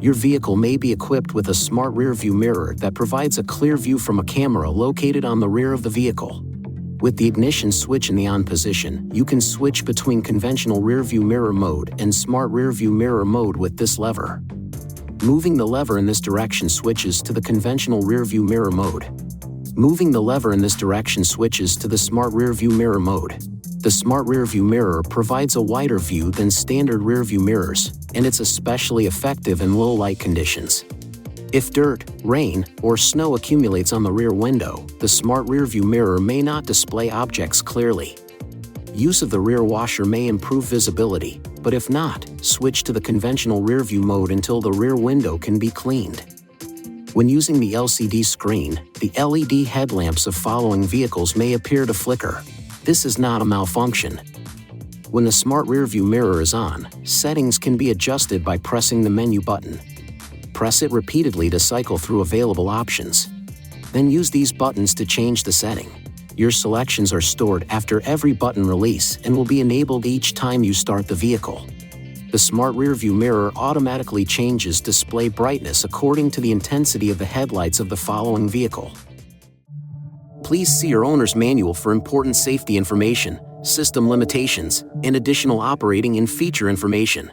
Your vehicle may be equipped with a smart rearview mirror that provides a clear view from a camera located on the rear of the vehicle. With the ignition switch in the on position, you can switch between conventional rearview mirror mode and smart rearview mirror mode with this lever. Moving the lever in this direction switches to the conventional rearview mirror mode. Moving the lever in this direction switches to the smart rearview mirror mode. The smart rearview mirror provides a wider view than standard rearview mirrors, and it's especially effective in low light conditions. If dirt, rain, or snow accumulates on the rear window, the smart rearview mirror may not display objects clearly. Use of the rear washer may improve visibility, but if not, switch to the conventional rearview mode until the rear window can be cleaned. When using the LCD screen, the LED headlamps of following vehicles may appear to flicker. This is not a malfunction. When the smart rearview mirror is on, settings can be adjusted by pressing the menu button. Press it repeatedly to cycle through available options. Then use these buttons to change the setting. Your selections are stored after every button release and will be enabled each time you start the vehicle. The smart rearview mirror automatically changes display brightness according to the intensity of the headlights of the following vehicle. Please see your owner's manual for important safety information, system limitations, and additional operating and feature information.